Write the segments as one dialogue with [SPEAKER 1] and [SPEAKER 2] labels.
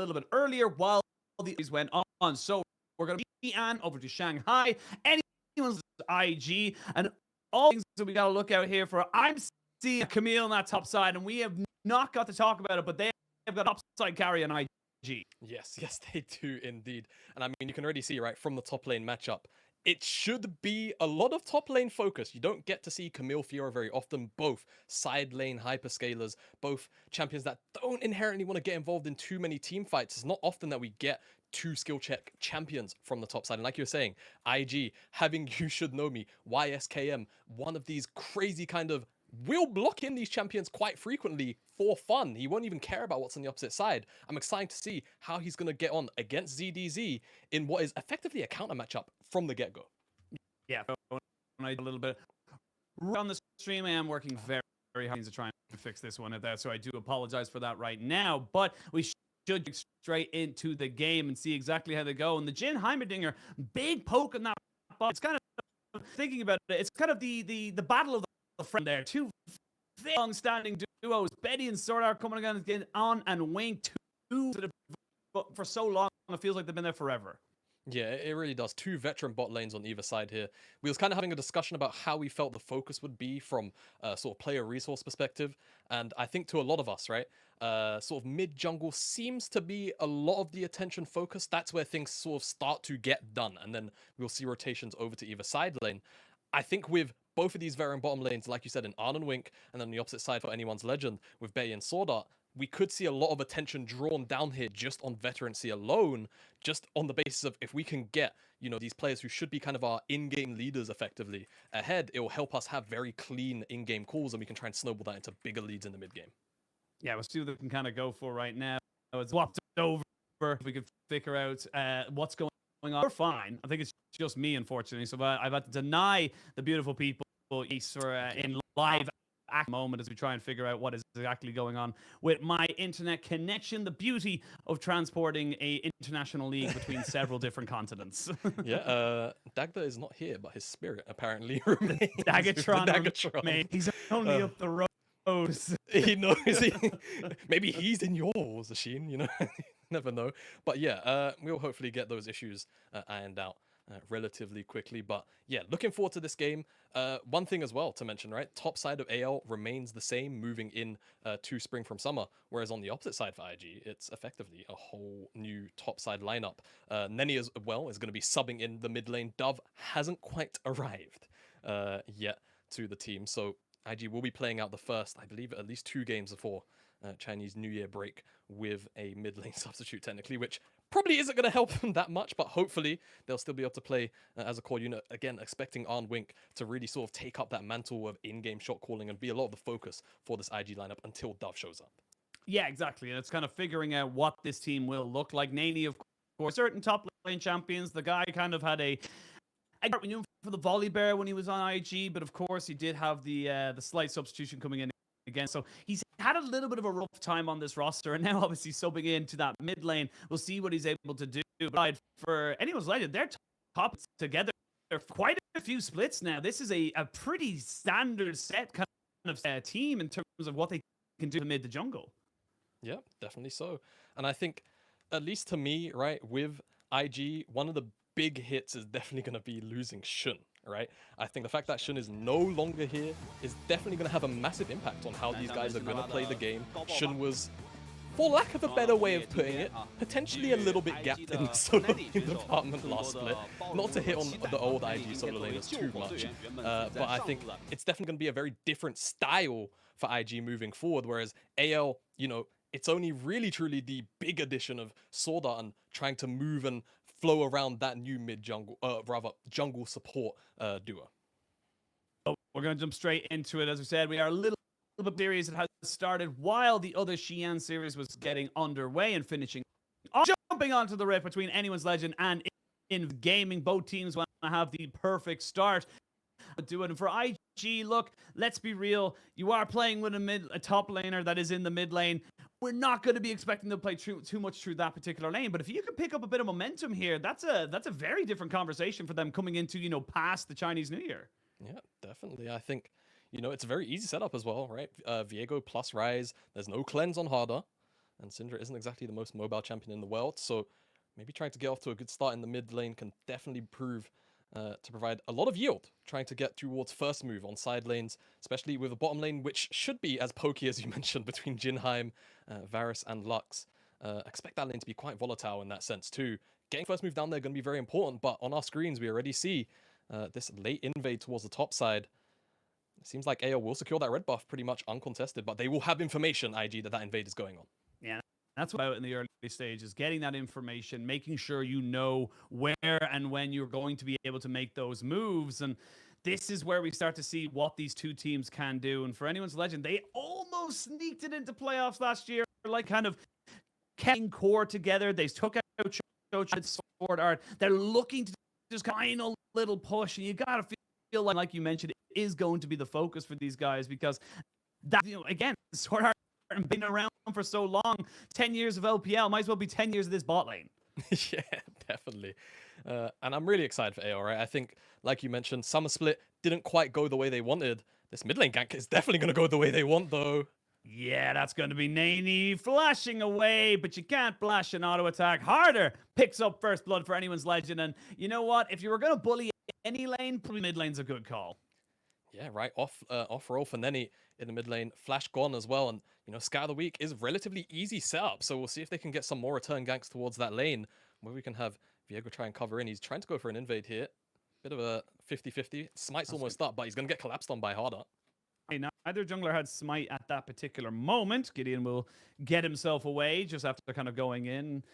[SPEAKER 1] little bit earlier while these went on. So we're going to be on over to Shanghai. Anyone's IG and all things that we got to look out here for. I'm seeing Camille on that top side, and we have not got to talk about it, but they have got upside carry on IG.
[SPEAKER 2] Yes, they do indeed. And I mean, you can already see, right, from the top lane matchup, it should be a lot of top lane focus. You don't get to see Camille, Fiora very often, both side lane hyperscalers, both champions that don't inherently want to get involved in too many team fights. It's not often that we get two skill check champions from the top side. And like you were saying, IG, having You Should Know Me, YSKM, one of these crazy kind of will block in these champions quite frequently for fun. He won't even care about what's on the opposite side. I'm excited to see how he's going to get on against ZDZ in what is effectively a counter matchup from the get-go.
[SPEAKER 1] Yeah, a little bit on the stream. I am working very, very hard to try and fix this one at that, so I do apologize for that right now. But we should get straight into the game and see exactly how they go. And the Jhin Heimerdinger, big poke on that ball. It's kind of thinking about it. It's kind of the battle of the friend there. Two long-standing duos, Betty and SwordArt coming again on and Wink. Two for so long, it feels like they've been there forever.
[SPEAKER 2] Yeah, it really does. Two veteran bot lanes on either side here. We was kind of having a discussion about how we felt the focus would be from a sort of player resource perspective. And I think to a lot of us, right, sort of mid-jungle seems to be a lot of the attention focus. That's where things sort of start to get done. And then we'll see rotations over to either side lane. I think with both of these veteran bottom lanes, like you said, in Arn and Wink, and then the opposite side for anyone's legend with Betty and SwordArt, we could see a lot of attention drawn down here just on veterancy alone, just on the basis of if we can get, you know, these players who should be kind of our in-game leaders effectively ahead, it will help us have very clean in-game calls and we can try and snowball that into bigger leads in the mid-game.
[SPEAKER 1] Yeah, we'll see what we can kind of go for right now. It's swapped over. If we could figure out what's going on. We're fine. I think it's just me, unfortunately. So I've had to deny the beautiful people in live act moment as we try and figure out what is exactly going on with my internet connection. The beauty of transporting a international league between several different continents.
[SPEAKER 2] Yeah, Dagda is not here, but his spirit apparently remains.
[SPEAKER 1] Dagatron. He's only up the road.
[SPEAKER 2] He knows. Maybe he's in yours, Ashin, you know. Never know. But yeah, we'll hopefully get those issues ironed out relatively quickly. But yeah, looking forward to this game. One thing as well to mention, right? Top side of AL remains the same moving in to Spring from Summer, whereas on the opposite side for IG, it's effectively a whole new top side lineup. Neny as well is going to be subbing in the mid lane. Dove hasn't quite arrived yet to the team, so IG will be playing out the first, I believe, at least 2 games before Chinese New Year break with a mid lane substitute technically, which probably isn't going to help them that much, but hopefully they'll still be able to play as a core unit. Again, expecting Arn Wink to really sort of take up that mantle of in-game shot calling and be a lot of the focus for this IG lineup until Dove shows up.
[SPEAKER 1] Yeah, exactly. And it's kind of figuring out what this team will look like. Neny, of course, certain top lane champions. The guy kind of had we knew him for the volley bear when he was on IG, but of course he did have the slight substitution coming in again. So he's had a little bit of a rough time on this roster, and now obviously subbing into that mid lane. We'll see what he's able to do. But for anyone's legend, they're top together for quite a few splits now. This is a pretty standard set kind of team in terms of what they can do mid the jungle.
[SPEAKER 2] Yeah, definitely so. And I think, at least to me, right, with IG, one of the big hits is definitely going to be losing Shun, right? I think the fact that Shun is no longer here is definitely going to have a massive impact on how these guys are going to play the game. Shun was, for lack of a better way of putting it, potentially a little bit gapped in the solo lane department last split. Not to hit on the old IG solo laners too much, but I think it's definitely going to be a very different style for IG moving forward, whereas AL, you know, it's only really truly the big addition of SwordArt and trying to move and flow around that new mid-jungle, jungle support duo.
[SPEAKER 1] So we're going to jump straight into it. As we said, we are a little bit series that has started while the other Xi'an series was getting underway and finishing. Jumping onto the rift between Anyone's Legend and in gaming, both teams want to have the perfect start. Do it. And for IG, look, let's be real. You are playing with a top laner that is in the mid lane. We're not going to be expecting to play too much through that particular lane. But if you can pick up a bit of momentum here, that's a very different conversation for them coming into, you know, past the Chinese New Year.
[SPEAKER 2] Yeah, definitely. I think, you know, it's a very easy setup as well, right? Viego plus Ryze. There's no cleanse on Harder. and Syndra isn't exactly the most mobile champion in the world, so maybe trying to get off to a good start in the mid lane can definitely prove to provide a lot of yield, trying to get towards first move on side lanes, especially with a bottom lane which should be as pokey as you mentioned between Jhin, Varus and Lux. Expect that lane to be quite volatile in that sense too. Getting first move down there going to be very important, but on our screens we already see this late invade towards the top side. It seems like AO will secure that red buff pretty much uncontested, but they will have information, IG, that invade is going on.
[SPEAKER 1] Yeah, that's what in the early stages, getting that information, making sure you know where and when you're going to be able to make those moves. And this is where we start to see what these two teams can do. And for anyone's legend, they almost sneaked it into playoffs last year, like kind of keeping core together. They took out SwordArt. They're looking to just final little push, and you gotta feel like you mentioned, it is going to be the focus for these guys, because that, you know, again, SwordArt been around for so long, 10 years of LPL, might as well be 10 years of this bot lane.
[SPEAKER 2] Yeah, definitely. And I'm really excited for AO, right? I think, like you mentioned, Summer Split didn't quite go the way they wanted. This mid lane gank is definitely going to go the way they want, though.
[SPEAKER 1] Yeah, that's going to be neny flashing away, but you can't flash an auto attack. Harder picks up first blood for anyone's legend. And you know what? If you were going to bully any lane, probably mid lane's a good call.
[SPEAKER 2] Yeah, right. Off roll for neny in the mid lane. Flash gone as well. And, you know, Scout of the Week is relatively easy setup. So we'll see if they can get some more return ganks towards that lane, where we can have Viego try and cover in. He's trying to go for an invade here. Bit of a 50-50. Smite's almost up, but he's going to get collapsed on by Harder.
[SPEAKER 1] Neither jungler had smite at that particular moment. Gideon will get himself away just after kind of going in.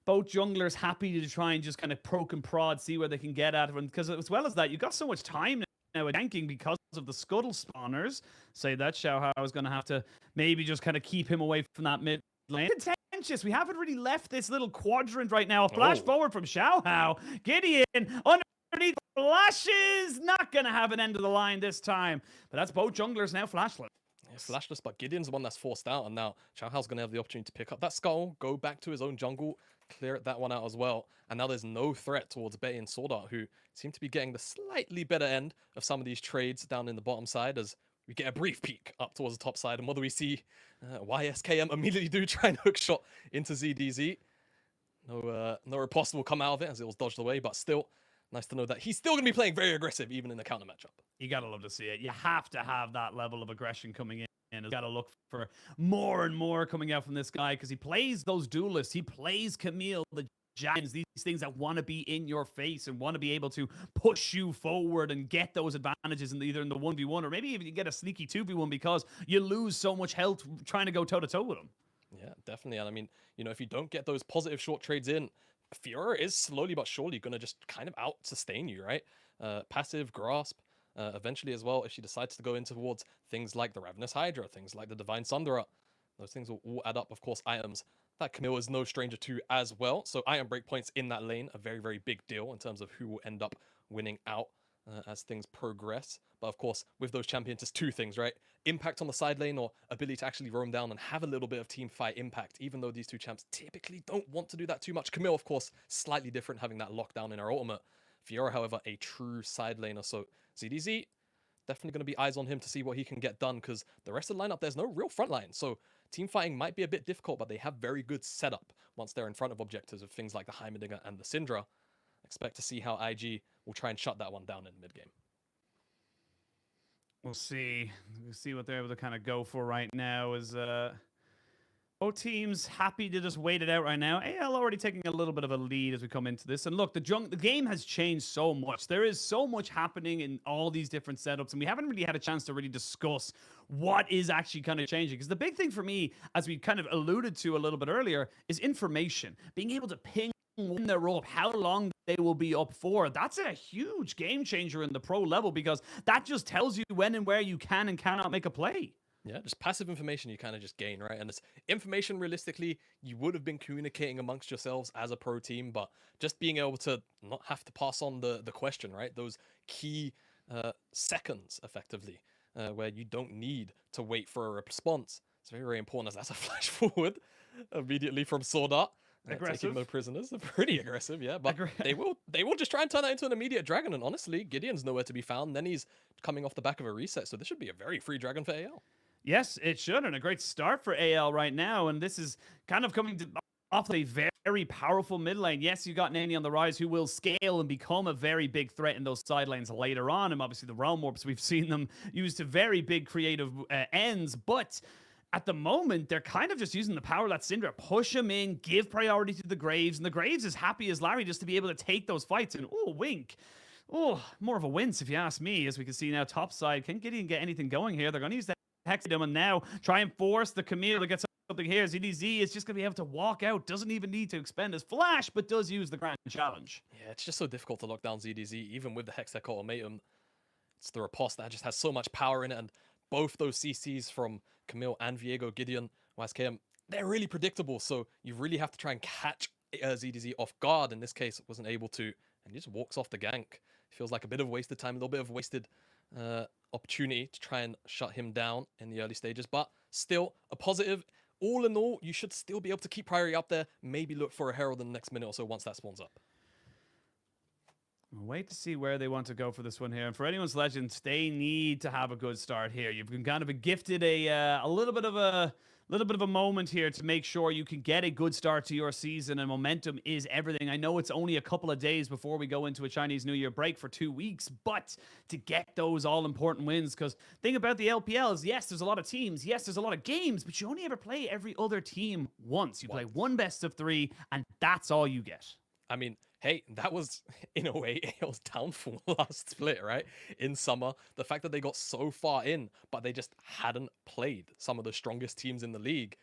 [SPEAKER 1] Both junglers happy to try and just kind of poke and prod, see where they can get at it. Because as well as that, you've got so much time now with ganking because of the scuttle spawners. Say that Xiaohao is going to have to maybe just kind of keep him away from that mid lane. Contentious. We haven't really left this little quadrant right now. A flash forward from Xiaohao. Gideon underneath flashes. Not going to have an end of the line this time. But that's both junglers now flashless.
[SPEAKER 2] Yeah, flashless, but Gideon's the one that's forced out. And now Xiaohao's going to have the opportunity to pick up that skull, go back to his own jungle, clear that one out as well. And now there's no threat towards Betty and SwordArt, who seem to be getting the slightly better end of some of these trades down in the bottom side, as we get a brief peek up towards the top side. And what do we see? YSKM immediately do try and hook shot into ZDZ. No riposte will come out of it as it was dodged away, but still nice to know that he's still going to be playing very aggressive even in the counter matchup.
[SPEAKER 1] You got to love to see it. You have to have that level of aggression coming in. And you got to look for more and more coming out from this guy, because he plays those duelists. He plays Camille, the Giants, these things that want to be in your face and want to be able to push you forward and get those advantages in either in the 1v1 or maybe even you get a sneaky 2v1 because you lose so much health trying to go toe-to-toe with him.
[SPEAKER 2] Yeah, definitely. And I mean, you know, if you don't get those positive short trades in, Fiora is slowly but surely going to just kind of out-sustain you, right? Passive, grasp, eventually as well, if she decides to go in towards things like the Ravenous Hydra, things like the Divine Syndra, those things will all add up. Of course, items that Camille is no stranger to as well. So item breakpoints in that lane, a very, very big deal in terms of who will end up winning out as things progress. But of course, with those champions, it's two things, right? Impact on the side lane or ability to actually roam down and have a little bit of team fight impact, even though these two champs typically don't want to do that too much. Camille, of course, slightly different, having that lockdown in her ultimate. Fiora, however, a true side laner. So ZDZ, definitely going to be eyes on him to see what he can get done, because the rest of the lineup, there's no real front line. So team fighting might be a bit difficult, but they have very good setup once they're in front of objectives of things like the Heimerdinger and the Syndra. Expect to see how IG will try and shut that one down in mid-game.
[SPEAKER 1] We'll see. We'll see what they're able to kind of go for right now. Is both teams happy to just wait it out right now. AL already taking a little bit of a lead as we come into this. And look, the game has changed so much. There is so much happening in all these different setups, and we haven't really had a chance to really discuss what is actually kind of changing. Because the big thing for me, as we kind of alluded to a little bit earlier, is information. Being able to ping when they're up, how long they will be up for. That's a huge game changer in the pro level, because that just tells you when and where you can and cannot make a play.
[SPEAKER 2] Yeah, just passive information you kind of just gain, right? And it's information realistically you would have been communicating amongst yourselves as a pro team, but just being able to not have to pass on the question, right? Those key seconds, effectively, where you don't need to wait for a response. It's very, very important, as that's a flash forward immediately from SwordArt. Taking no prisoners. They're pretty aggressive, yeah. But they will just try and turn that into an immediate dragon. And honestly, Gideon's nowhere to be found. Then he's coming off the back of a reset, so this should be a very free dragon for AL.
[SPEAKER 1] Yes, it should, and a great start for AL right now. And this is kind of coming off a very powerful mid lane. Yes, you got neny on the rise, who will scale and become a very big threat in those side lanes later on. And obviously the realm warps, we've seen them used to very big creative ends, but at the moment, they're kind of just using the power that Syndra push him in, give priority to the Graves, and the Graves is happy as Larry just to be able to take those fights. And oh, wink. Oh, more of a wince if you ask me, as we can see now top side. Can Gideon get anything going here? They're going to use that Hexadome and now try and force the Camille to get something here. ZDZ is just going to be able to walk out. Doesn't even need to expend his flash, but does use the Grand Challenge.
[SPEAKER 2] Yeah, it's just so difficult to lock down ZDZ, even with the Hextech ultimatum. It's the riposte that just has so much power in it, and both those CCs from Camille and Viego, Gideon, YSKM, they're really predictable, so you really have to try and catch ZDZ off guard. In this case, wasn't able to, and he just walks off the gank. Feels like a bit of wasted time, a little bit of wasted opportunity to try and shut him down in the early stages, but still a positive. All in all, you should still be able to keep priority up there, maybe look for a Herald in the next minute or so once that spawns up.
[SPEAKER 1] We'll wait to see where they want to go for this one here. And for anyone's legends, they need to have a good start here. You've been kind of gifted a little bit of a moment here to make sure you can get a good start to your season, and momentum is everything. I know it's only a couple of days before we go into a Chinese New Year break for 2 weeks, but to get those all-important wins, because thing about the LPL is, yes, there's a lot of teams, yes, there's a lot of games, but you only ever play every other team once. You play one best of 3, and that's all you get.
[SPEAKER 2] I mean, hey, that was, in a way, AL's downfall last split, right? In summer, the fact that they got so far in, but they just hadn't played some of the strongest teams in the league.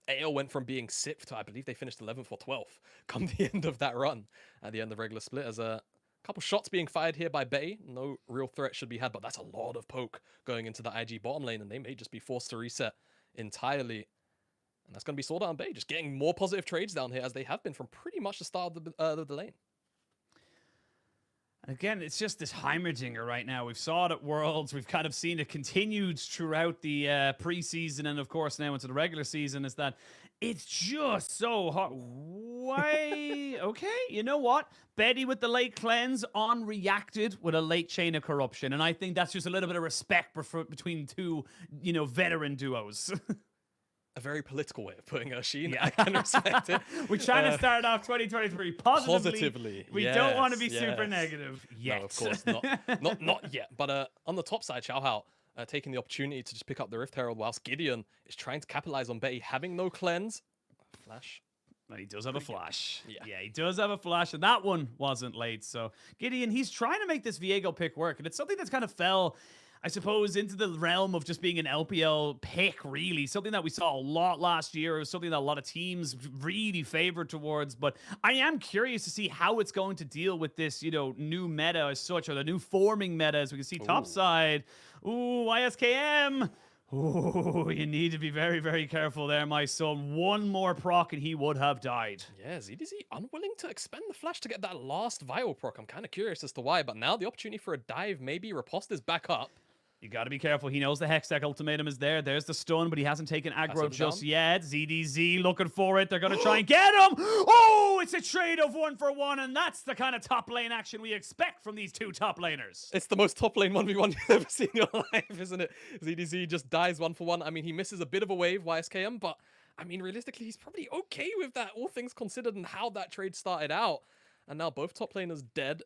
[SPEAKER 2] AL went from being 6th to, I believe they finished 11th or 12th come the end of that run at the end of regular split. As a couple shots being fired here by Bay. No real threat should be had, but that's a lot of poke going into the IG bottom lane, and they may just be forced to reset entirely. And that's going to be SwordArt and Bay, just getting more positive trades down here as they have been from pretty much the start of the lane.
[SPEAKER 1] Again, it's just this Heimerdinger right now. We've saw it at Worlds. We've kind of seen it continued throughout the preseason and, of course, now into the regular season, is that it's just so hot. Why? Okay, you know what? Betty with the late cleanse on reacted with a late chain of corruption. And I think that's just a little bit of respect between two, veteran duos.
[SPEAKER 2] A very political way of putting it, Sheen. Yeah. I can respect it.
[SPEAKER 1] We're trying to start off 2023 positively. We don't want to be super negative yet.
[SPEAKER 2] No, of course not yet. But on the top side, Xiaohao taking the opportunity to just pick up the Rift Herald, whilst Gideon is trying to capitalize on Betty having no cleanse. Flash.
[SPEAKER 1] He does have a flash. Yeah, he does have a flash, and that one wasn't late. So Gideon, he's trying to make this Viego pick work, and it's something that's kind of fell, I suppose, into the realm of just being an LPL pick, really. Something that we saw a lot last year. It was something that a lot of teams really favored towards. But I am curious to see how it's going to deal with this, new meta as such, or the new forming meta, as we can see top side. Ooh, YSKM. Ooh, you need to be very, very careful there, my son. One more proc and he would have died.
[SPEAKER 2] Yeah, ZDZ unwilling to expend the flash to get that last vial proc. I'm kind of curious as to why, but now the opportunity for a dive, maybe riposte is back up.
[SPEAKER 1] You got to be careful. He knows the Hextech ultimatum is there. There's the stun, but he hasn't taken aggro just yet. ZDZ looking for it. They're going to try and get him. Oh, it's a trade of 1-for-1, and that's the kind of top lane action we expect from these two top laners.
[SPEAKER 2] It's the most top lane 1v1 you've ever seen in your life, isn't it? ZDZ just dies 1-for-1. I mean, he misses a bit of a wave, YSKM, but I mean, realistically, he's probably okay with that, all things considered, and how that trade started out. And now both top laners dead,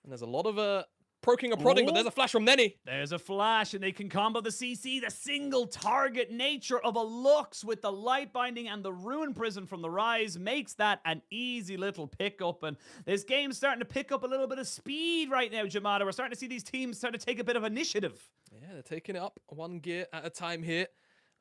[SPEAKER 2] and there's a lot of proking or prodding, but there's a flash from neny.
[SPEAKER 1] There's a flash, and they can combo the CC. The single target nature of a Lux with the light binding and the Ruin Prison from the Ryze makes that an easy little pickup. And this game's starting to pick up a little bit of speed right now, Jamada. We're starting to see these teams start to take a bit of initiative.
[SPEAKER 2] Yeah, they're taking it up one gear at a time here.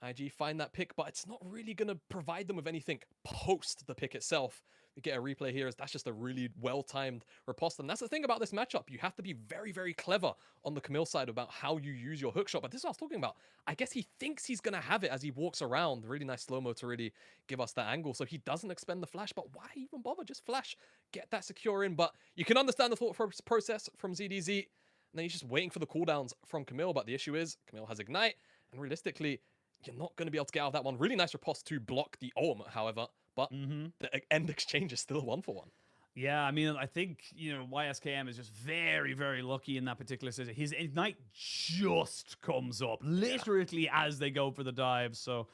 [SPEAKER 2] IG find that pick, but it's not really going to provide them with anything post the pick itself. We get a replay here as that's just a really well-timed riposte. And that's the thing about this matchup. You have to be very, very clever on the Camille side about how you use your hookshot. But this is what I was talking about. I guess he thinks he's going to have it as he walks around. Really nice slow-mo to really give us that angle. So he doesn't expend the flash, but why even bother? Just flash, get that secure in. But you can understand the thought process from ZDZ. And then he's just waiting for the cooldowns from Camille. But the issue is Camille has Ignite. And realistically, you're not going to be able to get out of that one. Really nice riposte to block the ultimate, however. But the end exchange is still 1-for-1.
[SPEAKER 1] Yeah, I mean, I think, YSKM is just very, very lucky in that particular situation. His Ignite just comes up literally as they go for the dive. So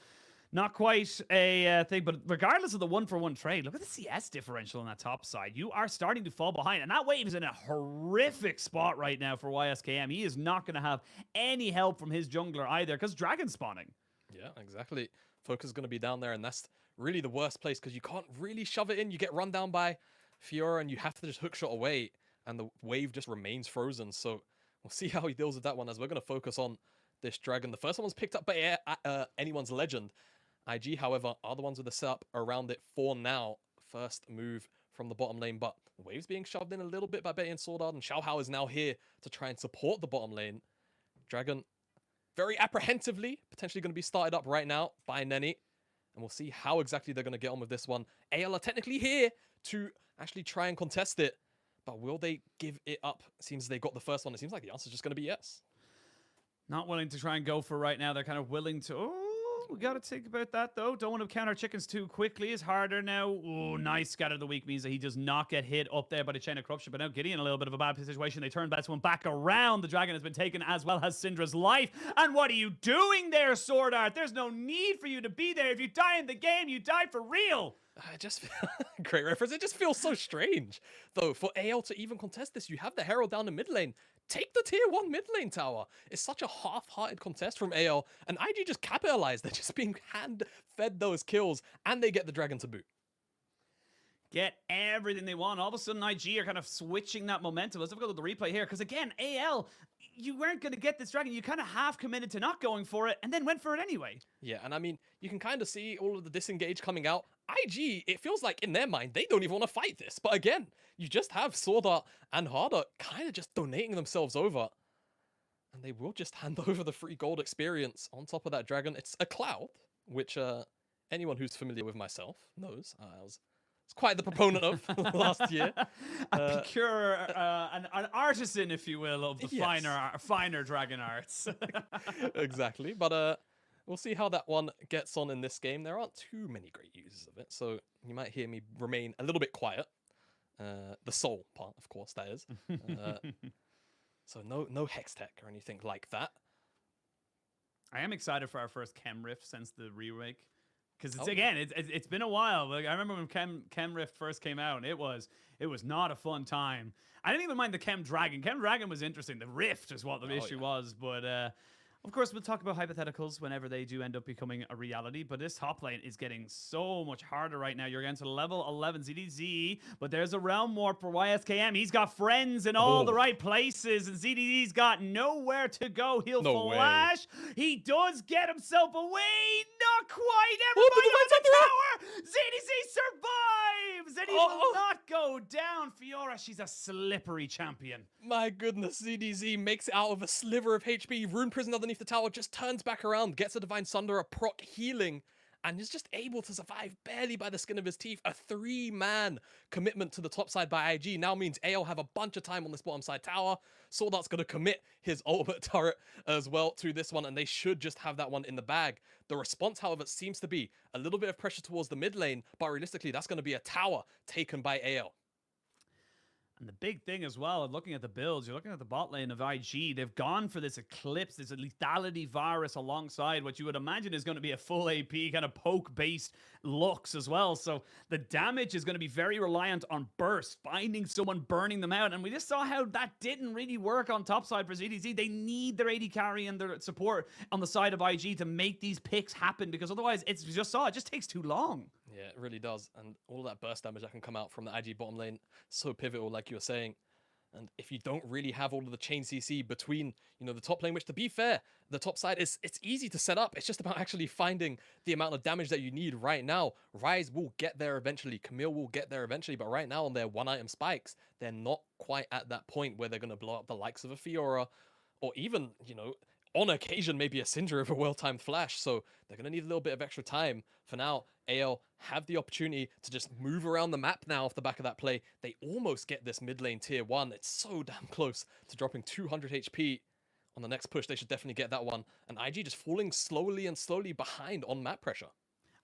[SPEAKER 1] not quite a thing, but regardless of the 1-for-1 trade, look at the CS differential on that top side. You are starting to fall behind, and that wave is in a horrific spot right now for YSKM. He is not going to have any help from his jungler either, because Dragon's spawning.
[SPEAKER 2] Yeah, exactly. Focus is going to be down there, and that's really the worst place, because you can't really shove it in. You get run down by Fiora, and you have to just hookshot away, and the wave just remains frozen. So we'll see how he deals with that one, as we're going to focus on this Dragon. The first one was picked up by anyone's legend. IG, however, are the ones with the setup around it for now. First move from the bottom lane, but wave's being shoved in a little bit by Betty and SwordArt, and Xiaohao is now here to try and support the bottom lane. Dragon, very apprehensively, potentially going to be started up right now by neny, and we'll see how exactly they're going to get on with this one. AL are technically here to actually try and contest it, but will they give it up? It seems they got the first one. It seems like the answer is just going to be yes.
[SPEAKER 1] Not willing to try and go for right now. They're kind of willing to... Oh, we got to think about that, though. Don't want to count our chickens too quickly. It's harder now. Oh, nice. Scatter the weak means that he does not get hit up there by the Chain of Corruption. But now Gideon, a little bit of a bad situation. They turn that one back around. The Dragon has been taken, as well as Syndra's life. And what are you doing there, SwordArt? There's no need for you to be there. If you die in the game, you die for real.
[SPEAKER 2] I just great reference. It just feels so strange, though, for AL to even contest this. You have the Herald down the mid lane. Take the tier 1 mid lane tower. It's such a half-hearted contest from AL, and IG just capitalized. They're just being hand-fed those kills, and they get the Dragon to boot.
[SPEAKER 1] Get everything they want. All of a sudden, IG are kind of switching that momentum. Let's have a go to the replay here, because again, AL, you weren't going to get this Dragon. You kind of half committed to not going for it, and then went for it anyway.
[SPEAKER 2] Yeah, and I mean, you can kind of see all of the disengage coming out. IG, it feels like in their mind, they don't even want to fight this. But again, you just have SwordArt and Harder kind of just donating themselves over. And they will just hand over the free gold experience on top of that Dragon. It's a Cloud, which anyone who's familiar with myself knows. I was quite the proponent of last year.
[SPEAKER 1] A pure, an artisan, if you will, of the
[SPEAKER 2] yes.
[SPEAKER 1] finer Dragon arts.
[SPEAKER 2] Exactly, but we'll see how that one gets on in this game. There aren't too many great uses of it, so you might hear me remain a little bit quiet. The soul part, of course, that is. So no Hex Tech or anything like that.
[SPEAKER 1] I am excited for our first Chem Rift since the remake. Because it's been a while. Like, I remember when Chem Rift first came out, it was not a fun time. I didn't even mind the Chem Dragon. Chem Dragon was interesting. The Rift is what the issue was. But of course, we'll talk about hypotheticals whenever they do end up becoming a reality. But this top lane is getting so much harder right now. You're against a level 11 ZDZ, but there's a realm warp for YSKM. He's got friends in all the right places, and ZDZ's got nowhere to go. He'll flash. He does get himself away. Not quite. Everybody on the tower. ZDZ survives, and he will not go down. Fiora, she's a slippery champion.
[SPEAKER 2] My goodness, ZDZ makes it out of a sliver of HP. Rune Prison underneath the tower, just turns back around, gets a Divine Sunder, a proc healing, and is just able to survive barely by the skin of his teeth. A 3-man commitment to the top side by IG now means AL have a bunch of time on this bottom side tower. SwordArt's going to commit his ultimate turret as well to this one, and they should just have that one in the bag. The response, however, seems to be a little bit of pressure towards the mid lane, but realistically, that's going to be a tower taken by AL.
[SPEAKER 1] And the big thing as well, looking at the builds, you're looking at the bot lane of IG. They've gone for this Eclipse, this lethality virus alongside what you would imagine is going to be a full AP kind of poke-based looks as well. So the damage is going to be very reliant on burst, finding someone, burning them out. And we just saw how that didn't really work on top side for ZDZ. They need their AD carry and their support on the side of IG to make these picks happen, because otherwise, it just takes too long.
[SPEAKER 2] Yeah, it really does. And all that burst damage that can come out from the IG bottom lane, so pivotal, like you were saying. And if you don't really have all of the chain CC between, the top lane, which, to be fair, the top side it's easy to set up. It's just about actually finding the amount of damage that you need right now. Ryze will get there eventually. Camille will get there eventually. But right now on their one-item spikes, they're not quite at that point where they're going to blow up the likes of a Fiora, or even, on occasion, maybe a Syndra with a well-timed flash. So they're going to need a little bit of extra time. For now, AL have the opportunity to just move around the map now off the back of that play. They almost get this mid lane tier 1. It's so damn close to dropping 200 HP. On the next push, they should definitely get that one. And IG just falling slowly and slowly behind on map pressure.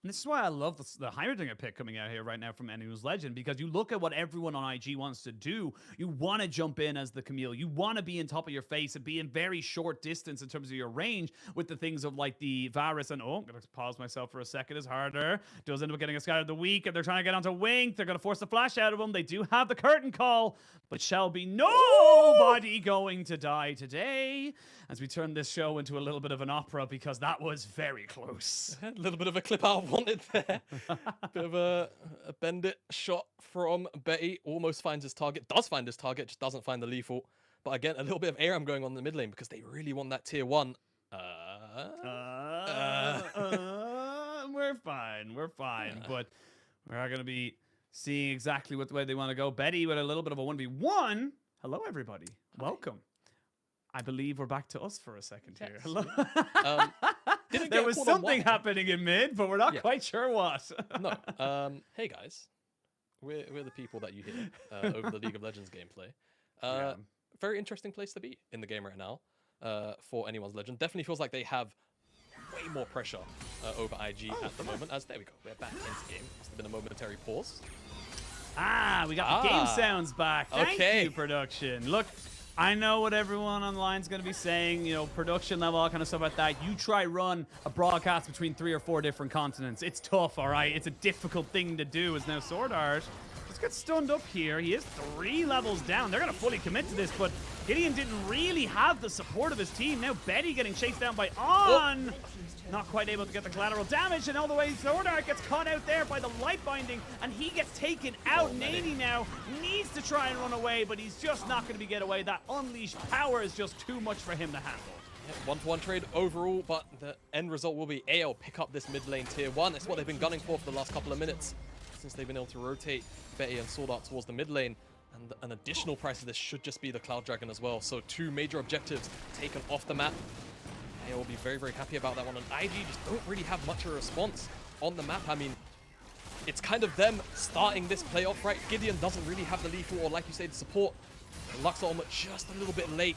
[SPEAKER 1] And this is why I love the Heimerdinger pick coming out here right now from Anyone's Legend, because you look at what everyone on IG wants to do. You want to jump in as the Camille. You want to be in top of your face and be in very short distance in terms of your range with the things of like the Varus and, oh, I'm going to pause myself for a second, is harder. Does end up getting a Sky of the Week, and they're trying to get onto Wink. They're going to force the flash out of him. They do have the curtain call, but shall be nobody going to die today as we turn this show into a little bit of an opera, because that was very close.
[SPEAKER 2] A little bit of a clip I wanted there. Bit of a bendit shot from Betty. Almost finds his target. Does find his target, just doesn't find the lethal. But again, a little bit of ARAM going on in the mid lane because they really want that tier 1.
[SPEAKER 1] We're fine. We're fine. But we are going to be seeing exactly what the way they want to go. Betty with a little bit of a 1v1. Hello, everybody. Welcome. I believe we're back to us for a second here. Hello.
[SPEAKER 2] There
[SPEAKER 1] was something happening in mid, but we're not quite sure what.
[SPEAKER 2] No. Hey, guys. We're the people that you hear over the League of Legends gameplay. Very interesting place to be in the game right now for Anyone's Legend. Definitely feels like they have way more pressure over IG at the moment. As there we go. We're back into game. Must have been a momentary pause.
[SPEAKER 1] We got the game sounds back. Thank you, production. Look, I know what everyone online is going to be saying, you know, production level, all kind of stuff like that. You try run a broadcast between 3 or 4 different continents. It's tough, all right? It's a difficult thing to do. As now SwordArt just gets stunned up here. He is 3 levels down. They're going to fully commit to this, but Gideon didn't really have the support of his team. Now Betty getting chased down by On. Not quite able to get the collateral damage, and all the way SwordArt gets caught out there by the light binding, and he gets taken out. Neny now needs to try and run away, but he's just not going to be get away. That unleashed power is just too much for him to handle.
[SPEAKER 2] Yeah, 1-1 trade overall, but the end result will be AL pick up this mid lane tier 1. It's what they've been gunning for the last couple of minutes, since they've been able to rotate Betty and SwordArt towards the mid lane. And an additional price of this should just be the Cloud Dragon as well. So 2 major objectives taken off the map. They will be very, very happy about that one. And IG just don't really have much of a response on the map. I mean, it's kind of them starting this playoff, right? Gideon doesn't really have the lethal or, like you say, the support. Lux Ultimate just a little bit late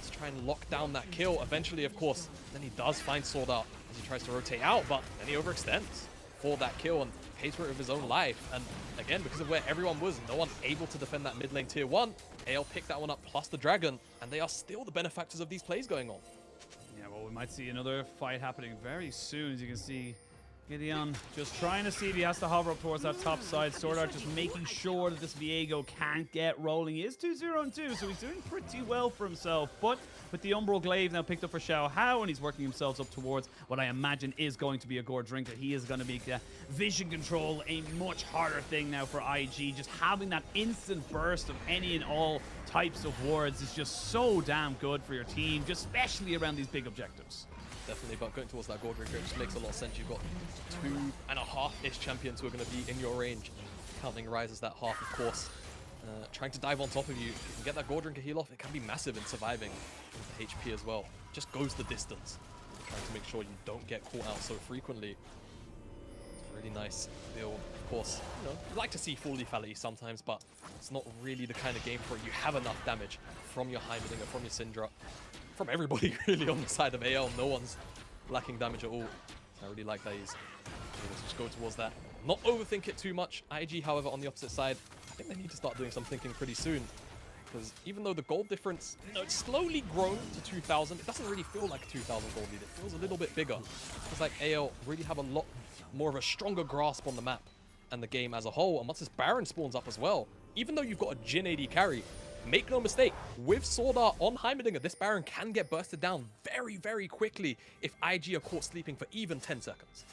[SPEAKER 2] to try and lock down that kill. Eventually, of course, then he does find SwordArt as he tries to rotate out, but then he overextends for that kill and pays for it with his own life. And again, because of where everyone was, no one able to defend that mid lane tier 1. AL picked that one up plus the dragon, and they are still the benefactors of these plays going on.
[SPEAKER 1] Yeah, well, we might see another fight happening very soon. As you can see, Gideon just trying to see if he has to hover up towards that top side. SwordArt just making sure that this Viego can't get rolling. He is 2-0-2, so he's doing pretty well for himself. But with the Umbral Glaive now picked up for Xiaohao, and he's working himself up towards what I imagine is going to be a Gore Drinker. He is going to make vision control a much harder thing now for IG. Just having that instant burst of any and all types of wards is just so damn good for your team, just especially around these big objectives.
[SPEAKER 2] Definitely, but going towards that Gore Drinker, it just makes a lot of sense. You've got 2.5-ish champions who are going to be in your range, counting Ryze as that half, of course. Trying to dive on top of you. If you can get that Gore Drinker heal off, it can be massive in surviving with the HP as well. Just goes the distance, trying to make sure you don't get caught out so frequently. It's a really nice build. Of course, you know, you like to see full lethality sometimes, but it's not really the kind of game for it. You have enough damage from your Heimerdinger, from your Syndra, from everybody really on the side of AL. No one's lacking damage at all. So I really like that he's able to just go towards that. Not overthink it too much. IG, however, on the opposite side, I think they need to start doing some thinking pretty soon. Because even though the gold difference, you know, it's slowly grown to 2,000, it doesn't really feel like a 2,000 gold lead. It feels a little bit bigger. It's like AL really have a lot more of a stronger grasp on the map and the game as a whole. And once this Baron spawns up as well, even though you've got a Jhin AD carry, make no mistake, with SwordArt on Heimerdinger, this Baron can get bursted down very, very quickly if IG are caught sleeping for even 10 seconds.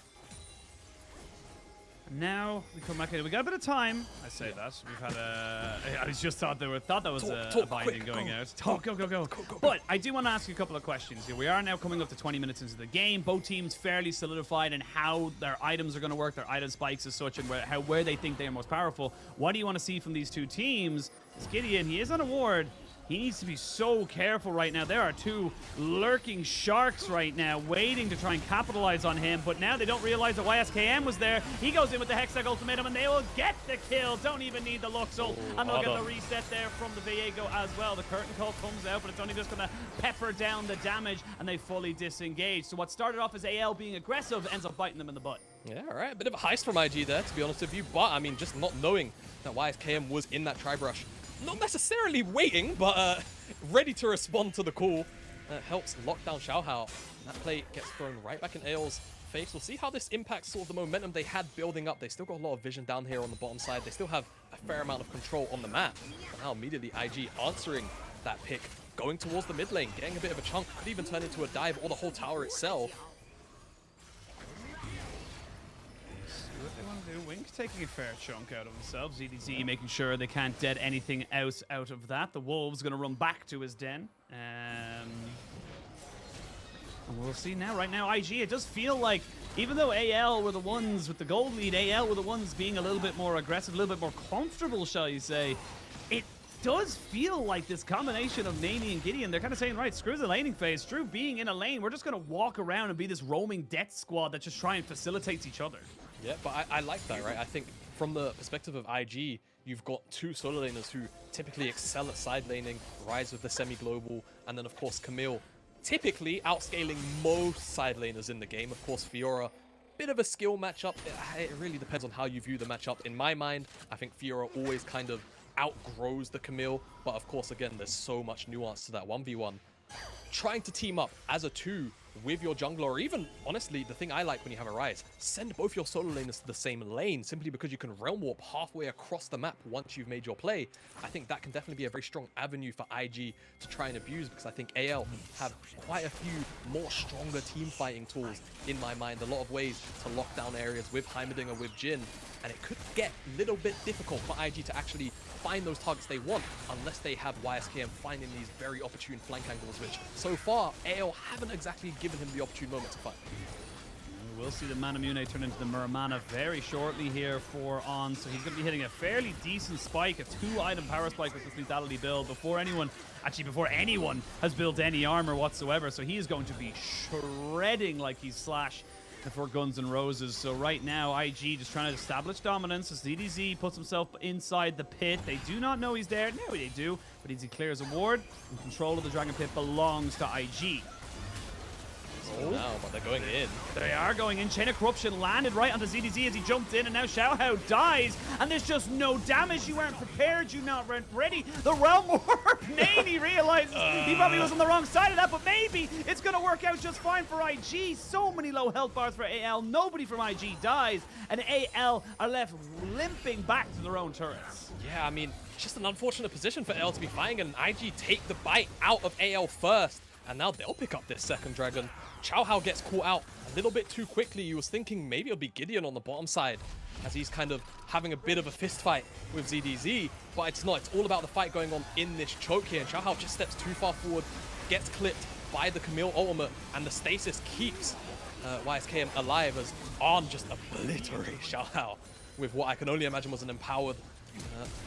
[SPEAKER 1] Now we come back in. We got a bit of time. I say that. We've had a... I just thought that was a binding going out. Go. But I do want to ask you a couple of questions here. We are now coming up to 20 minutes into the game. Both teams fairly solidified in how their items are going to work, their item spikes as such, and where they think they are most powerful. What do you want to see from these two teams? It's Gideon. He is on a ward. He needs to be so careful right now. There are 2 lurking sharks right now waiting to try and capitalize on him, but now they don't realize that YSKM was there. He goes in with the Hextech Ultimatum, and they will get the kill. Don't even need the Lux ult, and they'll get the reset there from the Viego as well. The curtain call comes out, but it's only just going to pepper down the damage, and they fully disengage. So what started off as AL being aggressive ends up biting them in the butt.
[SPEAKER 2] Yeah, all right. A bit of a heist from IG there, to be honest with you. But, I mean, just not knowing that YSKM was in that tri-brush. Not necessarily waiting, but ready to respond to the call. Helps lock down Xiaohao. That play gets thrown right back in AL's face. We'll see how this impacts sort of the momentum they had building up. They still got a lot of vision down here on the bottom side. They still have a fair amount of control on the map. But now immediately IG answering that pick, going towards the mid lane, getting a bit of a chunk. Could even turn into a dive or the whole tower itself.
[SPEAKER 1] What they want to do, Wink taking a fair chunk out of themselves. EDZ making sure they can't dead anything else out of that. The Wolves going to run back to his den. And we'll see now. Right now, IG, it does feel like, even though AL were the ones with the gold lead, AL were the ones being a little bit more aggressive, a little bit more comfortable, shall you say. It does feel like this combination of neny and Gideon, they're kind of saying, right, screw the laning phase. Screw being in a lane. We're just going to walk around and be this roaming death squad that just try and facilitates each other. Yeah,
[SPEAKER 2] but I like that, right? I think from the perspective of IG, you've got two solo laners who typically excel at side laning, Ryze with the semi-global, and then, of course, Camille, typically outscaling most side laners in the game. Of course, Fiora, bit of a skill matchup. It really depends on how you view the matchup. In my mind, I think Fiora always kind of outgrows the Camille, but of course, again, there's so much nuance to that 1v1. Trying to team up as a 2 with your jungler, or even, honestly, the thing I like when you have a Ryze, send both your solo laners to the same lane, simply because you can realm warp halfway across the map once you've made your play. I think that can definitely be a very strong avenue for IG to try and abuse, because I think AL have quite a few more stronger team fighting tools in my mind, a lot of ways to lock down areas with Heimerdinger, with Jhin, and it could get a little bit difficult for IG to actually find those targets they want, unless they have YSKM finding these very opportune flank angles, which so far AL haven't exactly given him the opportune moment to fight.
[SPEAKER 1] We will see the Manamune turn into the Muramana very shortly here for On, so he's going to be hitting a fairly decent spike, a 2-item power spike with this lethality build before anyone has built any armor whatsoever, so he is going to be shredding like he's Slash for Guns N' Roses. So right now, IG just trying to establish dominance as DDZ puts himself inside the pit. They do not know he's there. No, they do. But DDZ clears a ward, and control of the Dragon Pit belongs to IG.
[SPEAKER 2] Now, but they're going in.
[SPEAKER 1] They are going in. Chain of Corruption landed right onto ZDZ as he jumped in, and now Xiaohao dies, and there's just no damage. You weren't prepared. You not weren't ready. The Realm Warp. Nany realizes he probably was on the wrong side of that, but maybe it's going to work out just fine for IG. So many low health bars for AL. Nobody from IG dies, and AL are left limping back to their own turrets.
[SPEAKER 2] Yeah, I mean, just an unfortunate position for AL to be fighting, and IG take the bite out of AL first, and now they'll pick up this second dragon. Xiaohao gets caught out a little bit too quickly. You was thinking maybe it'll be Gideon on the bottom side, as he's kind of having a bit of a fist fight with ZDZ, but it's not. It's all about the fight going on in this choke here, and Xiaohao just steps too far forward, gets clipped by the Camille ultimate, and the stasis keeps YSKM alive as On just obliterates Xiaohao with what I can only imagine was an empowered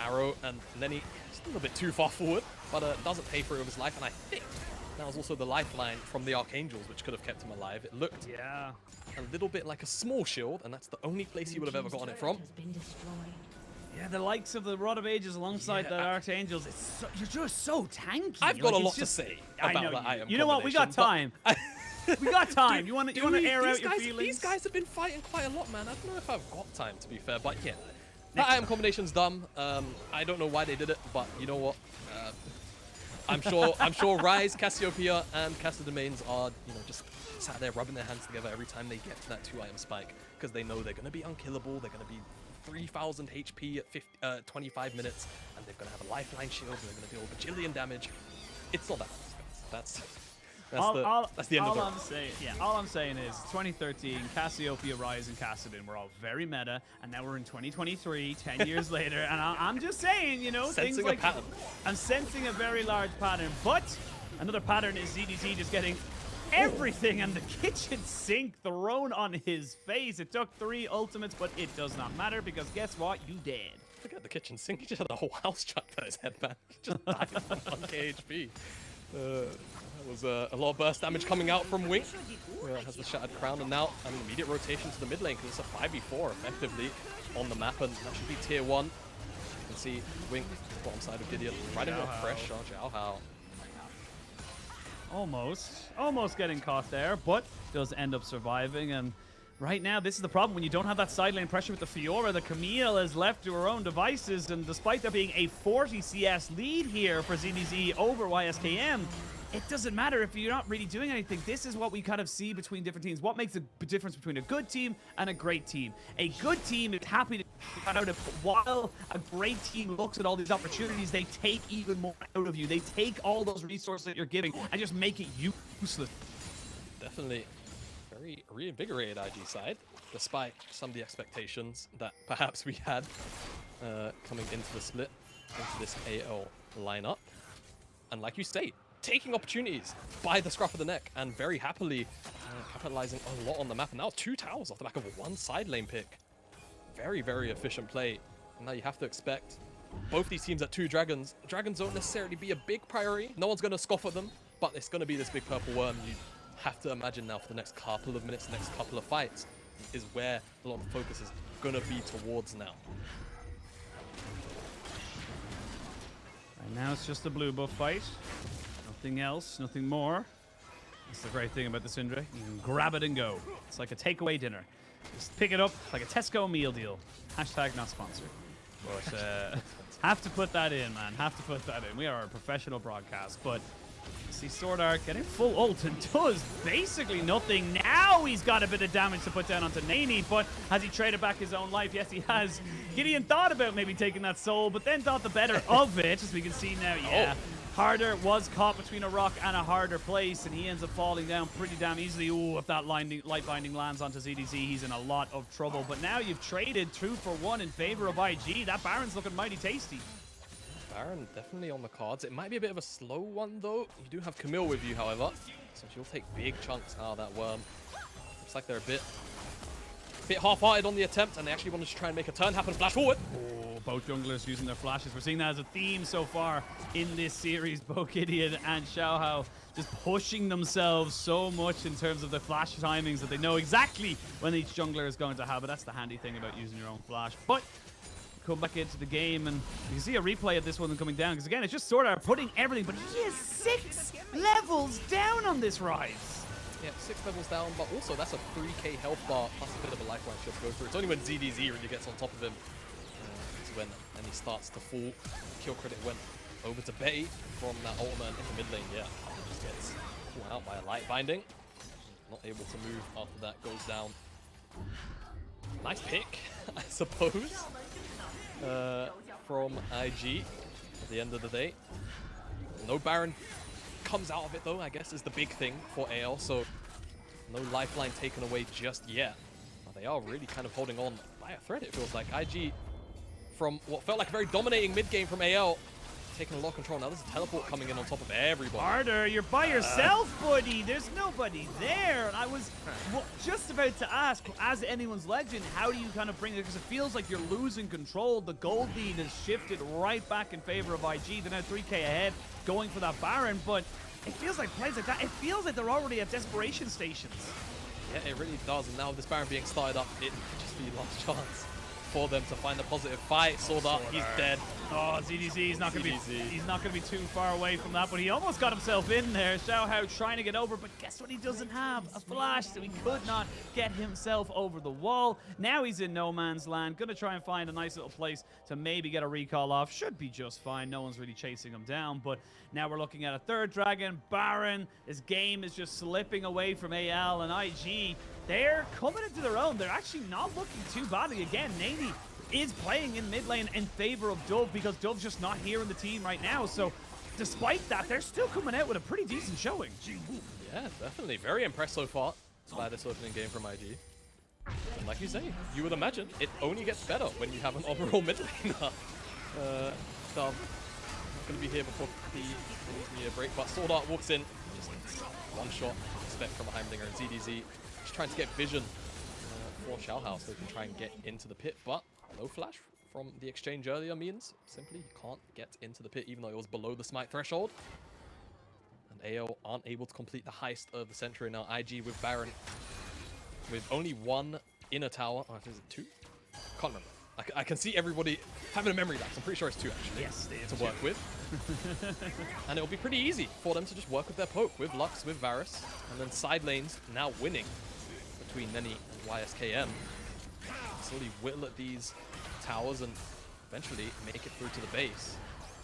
[SPEAKER 2] arrow, and then he's a little bit too far forward, but doesn't pay for it with his life, and I think that was also the lifeline from the Archangels, which could have kept him alive. It looked a little bit like a small shield, and that's the only place he would have ever gotten it from.
[SPEAKER 1] Yeah, the likes of the Rod of Ages alongside the Archangels, you're just so tanky.
[SPEAKER 2] I've got a lot to say about that item.
[SPEAKER 1] You know what? We got time. We got time. Dude, you want to air out your feelings?
[SPEAKER 2] These guys have been fighting quite a lot, man. I don't know if I've got time, to be fair, but yeah. That item combination's dumb. I don't know why they did it, but you know what? I'm sure Ryze, Cassiopeia, and Cassidomains are, just sat there rubbing their hands together every time they get to that 2-item spike, because they know they're going to be unkillable. They're going to be 3,000 HP at 25 minutes, and they're going to have a lifeline shield, and they're going to deal bajillion damage. It's not that much, guys. That's the end of it.
[SPEAKER 1] All I'm saying is 2013, Cassiopeia, Ryze, and Cassidon were all very meta, and now we're in 2023, 10 years later, and I'm just saying, things like
[SPEAKER 2] pattern.
[SPEAKER 1] I'm sensing a very large pattern, but another pattern is ZDZ just getting everything and the kitchen sink thrown on his face. It took 3 ultimates, but it does not matter, because guess what? You dead.
[SPEAKER 2] Look at the kitchen sink. He just had the whole house chucked at his head, man. He just died from 1k HP. That was a lot of burst damage coming out from Wink. Has the Shattered Crown, and now an immediate rotation to the mid lane, because it's a 5v4 effectively on the map, and that should be tier 1. You can see Wink, bottom side of Gideon, riding off pressure. Xiaohao.
[SPEAKER 1] Almost getting caught there, but does end up surviving, and right now, this is the problem. When you don't have that side lane pressure with the Fiora, the Camille is left to her own devices, and despite there being a 40 CS lead here for ZDZ over YSKM, it doesn't matter if you're not really doing anything. This is what we kind of see between different teams. What makes a difference between a good team and a great team? A good team is happy to cut out while a great team looks at all these opportunities, they take even more out of you. They take all those resources that you're giving and just make it useless.
[SPEAKER 2] Definitely very reinvigorated IG side, despite some of the expectations that perhaps we had coming into the split, into this AL lineup. And like you say, taking opportunities by the scruff of the neck and very happily capitalizing a lot on the map. And now 2 towers off the back of a 1 side lane pick. Very, very efficient play. And now you have to expect both these teams at 2 dragons. Dragons don't necessarily be a big priority. No one's going to scoff at them, but it's going to be this big purple worm. You have to imagine now for the next couple of minutes, the next couple of fights, is where a lot of the focus is going to be towards now.
[SPEAKER 1] Right now it's just a blue buff fight. Nothing else, nothing more. That's the great thing about the Syndra. You can grab it and go. It's like a takeaway dinner. Just pick it up like a Tesco meal deal. Hashtag not sponsored. But have to put that in, man. Have to put that in. We are a professional broadcast. But see SwordArt getting full ult and does basically nothing. Now he's got a bit of damage to put down onto neny, but has he traded back his own life? Yes, he has. Gideon thought about maybe taking that soul, but then thought the better of it, as we can see now. Yeah. Harder was caught between a rock and a harder place, and he ends up falling down pretty damn easily. Ooh, if that light binding lands onto ZDZ, he's in a lot of trouble. But now you've traded 2 for 1 in favor of IG. That Baron's looking mighty tasty.
[SPEAKER 2] Baron definitely on the cards. It might be a bit of a slow one, though. You do have Camille with you, however, so she'll take big chunks out of that worm. Looks like they're a bit half-hearted on the attempt, and they actually wanted to try and make a turn happen. Flash forward.
[SPEAKER 1] Oh, both junglers using their flashes. We're seeing that as a theme so far in this series. Both Gideon and Xiaohao just pushing themselves so much in terms of the flash timings that they know exactly when each jungler is going to have it. That's the handy thing about using your own flash. But come back into the game, and you can see a replay of this one coming down, because again, it's just SwordArt putting everything, but he is 6 levels down on this Ryze.
[SPEAKER 2] Yeah, 6 levels down, but also that's a 3k health bar plus a bit of a lifeline shield to go through. It's only when ZDZ really gets on top of him is when he starts to fall. Kill credit went over to Betty from that ultimate in the mid lane. Yeah, just gets caught out by a light binding. Not able to move after that goes down. Nice pick, I suppose, from IG at the end of the day. No Baron comes out of it, though, I guess, is the big thing for AL, so no lifeline taken away just yet. But they are really kind of holding on by a thread, it feels like. IG, from what felt like a very dominating mid game from AL, taking a lot of control. Now there's a teleport coming in on top of everybody.
[SPEAKER 1] Harder, you're by yourself, buddy. There's nobody there. And I was just about to ask, as anyone's legend, how do you kind of bring it? Because it feels like you're losing control. The gold lead has shifted right back in favor of IG. They're now 3k ahead, going for that Baron. But it feels like plays like that, it feels like they're already at desperation stations.
[SPEAKER 2] Yeah, it really does. And now with this Baron being started up, it might just be last chance for them to find a positive fight. SwordArt, he's dead.
[SPEAKER 1] Oh, ZDZ, he's not gonna be too far away from that, but he almost got himself in there. Xiaohao trying to get over, but guess what he doesn't have? A flash, so he could not get himself over the wall. Now he's in no man's land, gonna try and find a nice little place to maybe get a recall off. Should be just fine, no one's really chasing him down, but now we're looking at a 3rd dragon, Baron. His game is just slipping away from AL, and IG, they're coming into their own. They're actually not looking too badly. Again, neny is playing in mid lane in favor of Dove, because Dove's just not here in the team right now. So despite that, they're still coming out with a pretty decent showing.
[SPEAKER 2] Yeah, definitely. Very impressed so far by this opening game from IG. And like you say, you would imagine it only gets better when you have an overall mid laner. Dove not going to be here before the New Year break, but SwordArt walks in. Just one shot, expect from a Heimerdinger, and ZDZ just trying to get vision for Xiaohao so they can try and get into the pit, but no flash from the exchange earlier means simply you can't get into the pit, even though it was below the smite threshold. And AO aren't able to complete the heist of the century. Now IG with Baron with only 1 inner tower. Oh, is it 2? Can't remember. I can see everybody having a memory lapse. I'm pretty sure it's 2 actually.
[SPEAKER 1] Yes, they
[SPEAKER 2] to work with. And it'll be pretty easy for them to just work with their poke, with Lux, with Varus, and then side lanes now winning between neny and YSKM. Slowly whittle at these towers and eventually make it through to the base.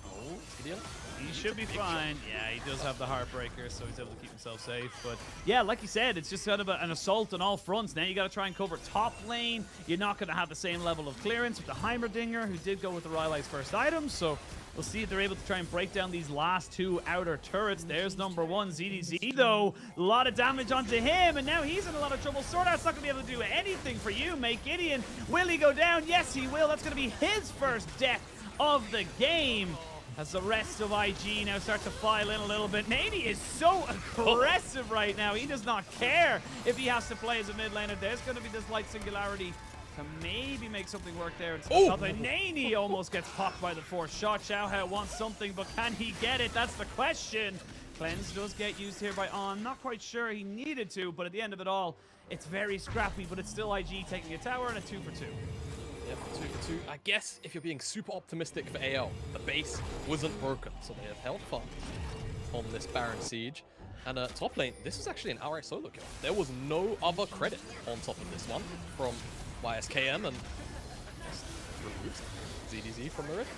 [SPEAKER 2] Oh, Gideon?
[SPEAKER 1] He should be fine. Yeah, he does have the Heartbreaker, so he's able to keep himself safe. But yeah, like you said, it's just kind of an assault on all fronts. Now you got to try and cover top lane. You're not going to have the same level of clearance with the Heimerdinger, who did go with the Ryze's first item. So we'll see if they're able to try and break down these last two outer turrets. There's number one, ZDZ, though. A lot of damage onto him, and now he's in a lot of trouble. SwordArt's not going to be able to do anything for you, mate. Gideon, will he go down? Yes, he will. That's going to be his first death of the game. As the rest of IG now start to file in a little bit. neny is so aggressive right now. He does not care if he has to play as a mid laner. There's going to be this light singularity to maybe make something work there. neny almost gets popped by the fourth shot. Xiaohao wants something, but can he get it? That's the question. Cleanse does get used here by On. Not quite sure he needed to, but at the end of it all, it's very scrappy, but it's still IG taking a tower and a 2 for 2.
[SPEAKER 2] Yep, 2 for 2. I guess if you're being super optimistic for AL, the base wasn't broken, so they have held fast on this Baron siege. And top lane, this is actually an outright solo kill. There was no other credit on top of this one from YSKM, and removes ZDZ from the rift.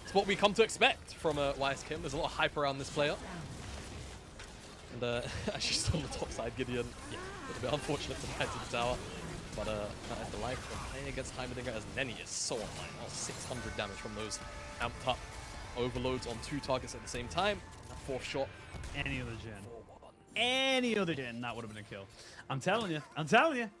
[SPEAKER 2] It's what we come to expect from YSKM. There's a lot of hype around this player. And actually still on the top side, Gideon, yeah, a bit unfortunate to die to the tower. But the life of playing against Heimerdinger as neny is so online. 600 damage from those amped up overloads on 2 targets at the same time. That fourth shot.
[SPEAKER 1] Any other Jhin. Any other Jhin, that would have been a kill. I'm telling you.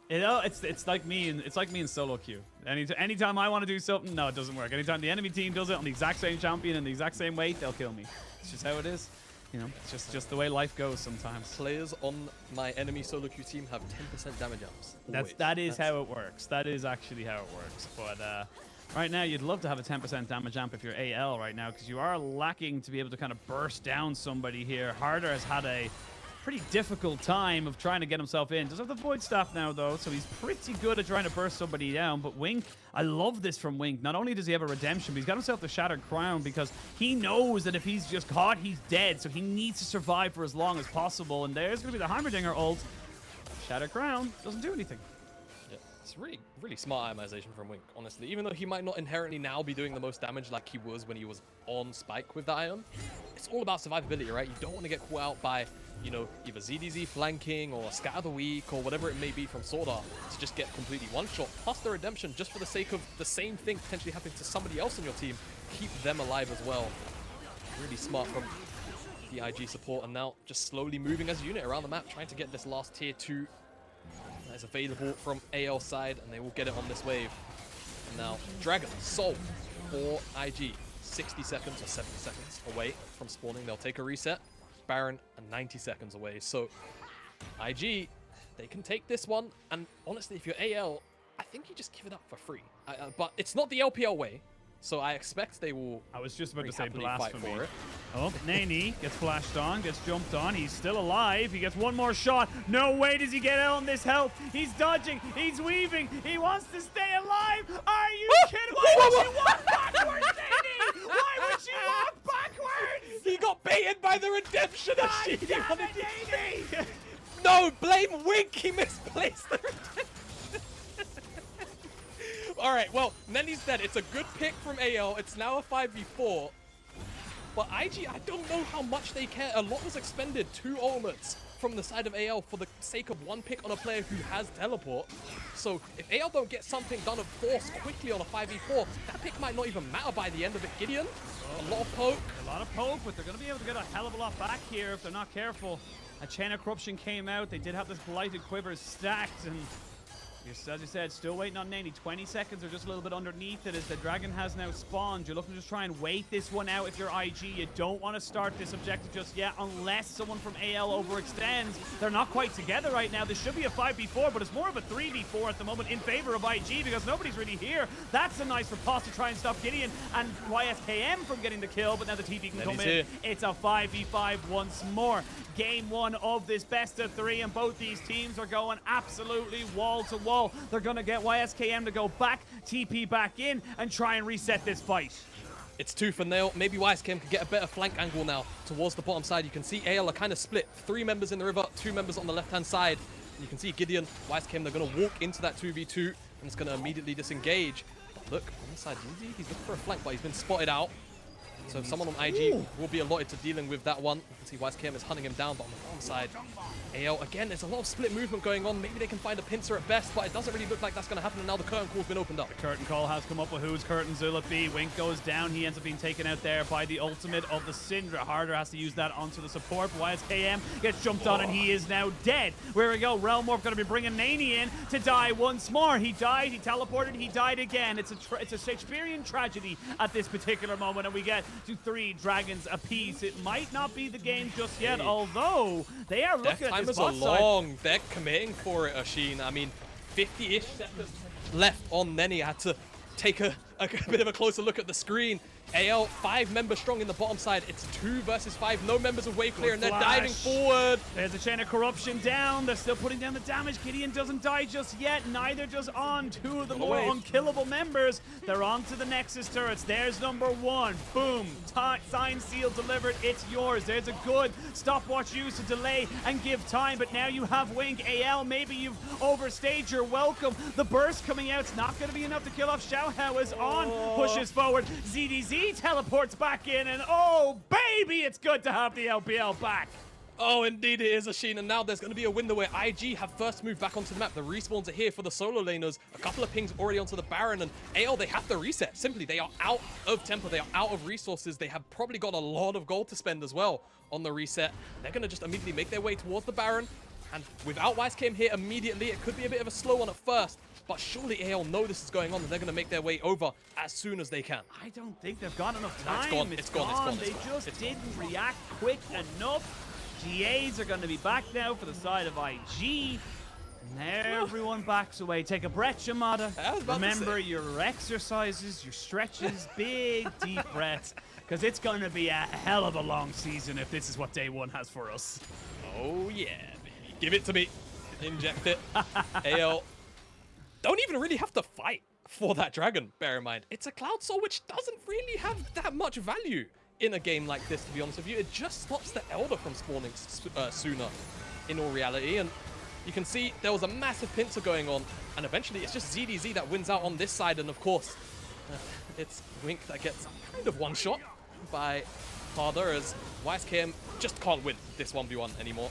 [SPEAKER 1] You know, it's like me in solo queue. Anytime I want to do something, no, it doesn't work. Anytime the enemy team does it on the exact same champion and the exact same weight, they'll kill me. It's just how it is. You know, it's just the way life goes sometimes.
[SPEAKER 2] Players on my enemy solo queue team have 10% damage ups.
[SPEAKER 1] That is how it works. That is actually how it works. But right now, you'd love to have a 10% damage amp if you're AL right now, because you are lacking to be able to kind of burst down somebody here. Harder has had a pretty difficult time of trying to get himself in. Does have the Void Staff now, though, so he's pretty good at trying to burst somebody down. But Wink, I love this from Wink. Not only does he have a redemption, but he's got himself the Shattered Crown because he knows that if he's just caught, he's dead. So he needs to survive for as long as possible. And there's going to be the Heimerdinger ult. Shattered Crown doesn't do anything.
[SPEAKER 2] Yeah, it's really, really smart itemization from Wink, honestly. Even though he might not inherently now be doing the most damage like he was when he was on Spike with the item, it's all about survivability, right? You don't want to get caught out by, you know, either ZDZ flanking or Scatter the Weak or whatever it may be from SwordArt to just get completely one-shot. Plus the redemption, just for the sake of the same thing potentially happening to somebody else on your team, keep them alive as well. Really smart from the IG support, and now just slowly moving as a unit around the map, trying to get this last tier 2 that is available from AL side, and they will get it on this wave. And now Dragon, Soul for IG, 60 seconds or 70 seconds away from spawning. They'll take a reset. Baron are 90 seconds away. So IG, they can take this one. And honestly, if you're AL, I think you just give it up for free. But it's not the LPL way. So I expect they will.
[SPEAKER 1] I was just about to say blasphemy.
[SPEAKER 2] Fight for it.
[SPEAKER 1] Oh, neny gets flashed on, gets jumped on. He's still alive. He gets one more shot. No way does he get out on this health. He's dodging. He's weaving. He wants to stay alive. Are you kidding? Why would you walk backwards, neny? Why would you walk backwards?
[SPEAKER 2] He got baited by the redemption.
[SPEAKER 1] God damn it, neny!
[SPEAKER 2] No, blame Wink. He misplaced the redemption. All right, well, neny's dead. It's a good pick from AL. It's now a 5v4. But IG, I don't know how much they care. A lot was expended, 2 ultimates from the side of AL for the sake of 1 pick on a player who has teleport. So if AL don't get something done of force quickly on a 5v4, that pick might not even matter by the end of it. Gideon, a lot of poke.
[SPEAKER 1] A lot of poke, but they're going to be able to get a hell of a lot back here if they're not careful. A Chain of Corruption came out. They did have this Blighted Quiver stacked, and as you said, still waiting on neny. 20 seconds or just a little bit underneath it as the Dragon has now spawned. You're looking to just try and wait this one out if you're IG. You don't want to start this objective just yet unless someone from AL overextends. They're not quite together right now. This should be a 5v4, but it's more of a 3v4 at the moment in favor of IG because nobody's really here. That's a nice riposte to try and stop Gideon and YSKM from getting the kill, but now the TP can come in.
[SPEAKER 2] Here.
[SPEAKER 1] It's a 5v5 once more. Game 1 of this best of 3, and both these teams are going absolutely wall to wall. They're going to get YSKM to go back, TP back in, and try and reset this fight.
[SPEAKER 2] It's tooth and nail. Maybe YSKM can get a better flank angle now towards the bottom side. You can see AL are kind of split. 3 members in the river, 2 members on the left-hand side. You can see Gideon, YSKM, they're going to walk into that 2v2, and it's going to immediately disengage. But look, on the side, he's looking for a flank, but he's been spotted out. So someone on IG will be allotted to dealing with that one. You can see YSKM is hunting him down, but on the farm side, AL, again, there's a lot of split movement going on. Maybe they can find a pincer at best, but it doesn't really look like that's going to happen, and now the curtain call's been opened up.
[SPEAKER 1] The curtain call has come up with whose curtains will it be. Wink goes down. He ends up being taken out there by the ultimate of the Syndra. Harder has to use that onto the support. YSKM gets jumped on, and he is now dead. Where we go. Realm Morph going to be bringing neny in to die once more. He died, he teleported, he died again. It's a Shakespearean tragedy at this particular moment, and we get to 3 dragons apiece. It might not be the game just yet, although they are looking at this bot side.
[SPEAKER 2] They're committing for it, Oisin. I mean, 50-ish seconds left on neny. I had to take a bit of a closer look at the screen. AL 5 members strong in the bottom side. It's 2 versus 5. No members of wave clear, and they're diving forward.
[SPEAKER 1] There's a chain of corruption down. They're still putting down the damage. Gideon doesn't die just yet. Neither does On. 2 of the more unkillable members. They're on to the Nexus turrets. There's number 1. Boom. Sign seal delivered. It's yours. There's a good stopwatch use to delay and give time. But now you have Wink. AL, maybe you've overstayed your welcome. The burst coming out. It's not going to be enough to kill off Xiaohao as On pushes forward. ZDZ teleports back in, and oh baby, it's good to have the LPL back.
[SPEAKER 2] Oh, indeed it is, Oisin, and now there's going to be a window where IG have first moved back onto the map. The respawns are here for the solo laners. A couple of pings already onto the Baron, and AL, they have to reset. Simply, they are out of tempo. They are out of resources. They have probably got a lot of gold to spend as well on the reset. They're going to just immediately make their way towards the Baron, and without YSKM here immediately, it could be a bit of a slow one at first. But surely AL know this is going on, and they're going to make their way over as soon as they can.
[SPEAKER 1] I don't think they've got enough time.
[SPEAKER 2] It's gone.
[SPEAKER 1] They just didn't react quick enough. GAs are going to be back now for the side of IG. And everyone backs away. Take a breath, Jamada. Remember your exercises, your stretches, big, deep breaths. Because it's going to be a hell of a long season if this is what day 1 has for us.
[SPEAKER 2] Oh, yeah, baby. Give it to me. Inject it. AL don't even really have to fight for that dragon, bear in mind. It's a Cloud Soul, which doesn't really have that much value in a game like this, to be honest with you. It just stops the Elder from spawning sooner, in all reality. And you can see there was a massive pincer going on, and eventually it's just ZDZ that wins out on this side. And of course, it's Wink that gets kind of one-shot by Harder, as YSKM just can't win this 1v1 anymore.